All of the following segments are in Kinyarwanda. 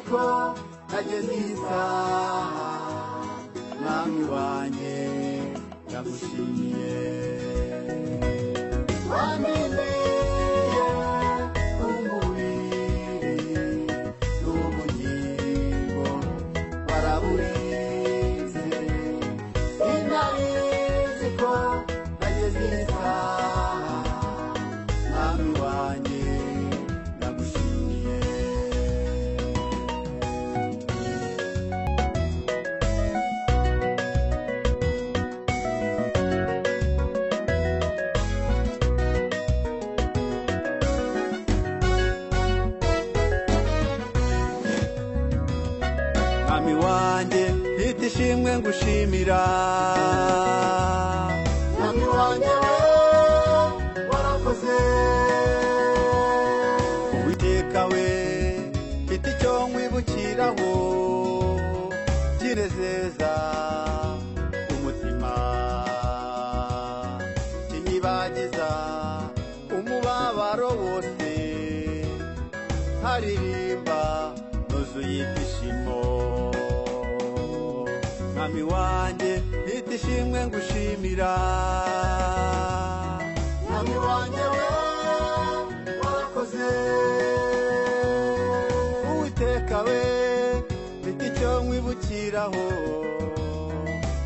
ko nageze isaha mwami wanjye ndagushimiye wandindiye umubiri n'ubugingo waraburinze sinarizi ko nageze isaha mwami wanjye ndagushimiye mwami wanjye mfite ishimwe ngushimira mwami wanjye warakoze uwiteka we mfite icyo nkwibukiraho kinezeza umutima kinyibagiza umubabaro wose nkaririmba nuzuye ibyishimo mwami wanjye mfite ishimwe ngushimira mwami wanjye warakoze uwiteka we mfite icyo nkwibukiraho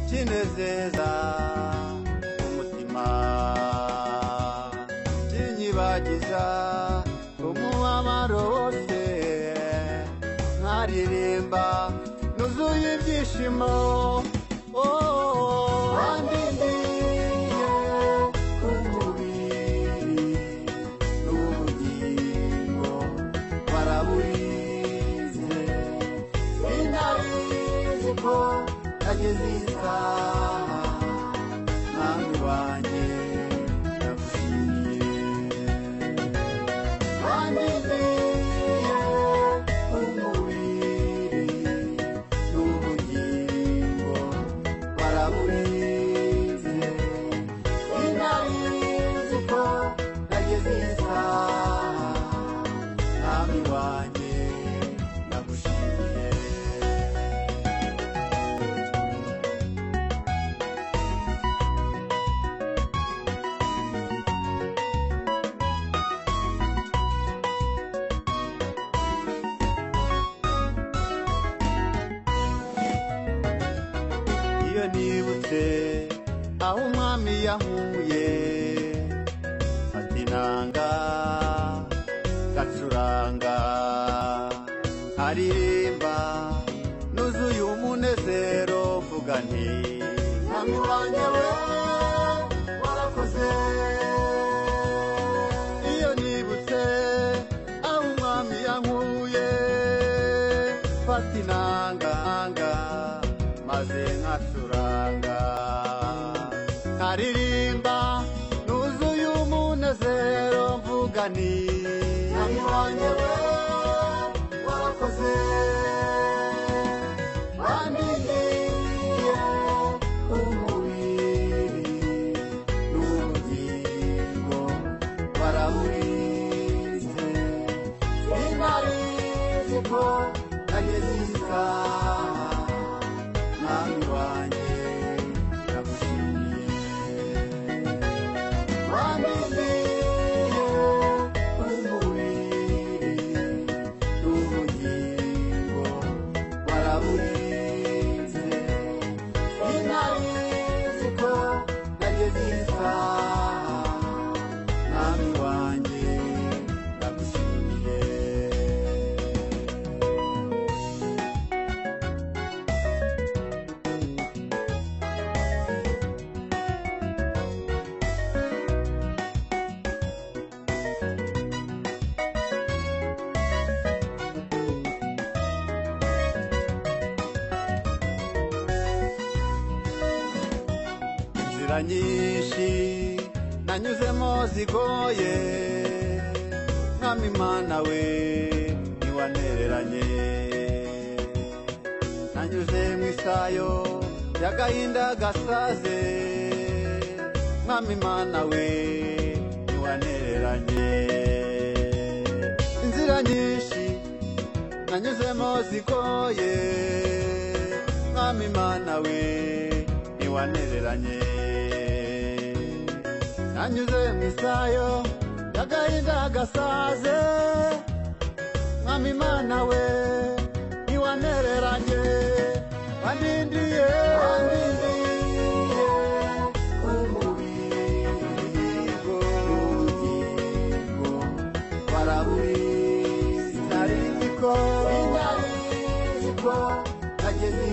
kinezeza umutima kinyibagiza umubabaro wose nkaririmba nuzuye ibyishimo wandindiye umubiri n'ubugingo waraburinze sinarizi ko nageze isaha mwami wanjye ndagushimiye wandindiye umubiri n'ubugingo waraburinze sinarizi ko nageze isaha mwami wanjye ndagushimiye iyo nibutse aho umwami yankuye fata inanga gacuranga aririmba nuzuye umunezero mvuga nti mwami wanjye warakoze iyo nibutse aho umwami yankuye fata inanga maze nkacuranga nkaririmba nuzuye umunezero mvuga nti mwami wanjye warakoze wandindiye umubiri n'ubugingo waraburinze sinarizi ko nageze isaha mwami wanjye ndagushimiye wandindiye umubiri n'ubugingo waraburinze sinarizi ko nageze isaha mwami wanjye ndagushimiye inzira nyinshi nanyuzemo zigoye mwami mana we ntiwanereranye nanyuze mu isayo y'agahinda gasaze mwami mana we ntiwanereranye inzira nyinshi nanyuzemo zikoye mwami mana we ntiwanereranye nanyuze mu isayo y'agahinda gasaze mwami mana we ntiwanereranye wandindiye umuhigo w'ubugingo waraburi sinari nzi ko nageze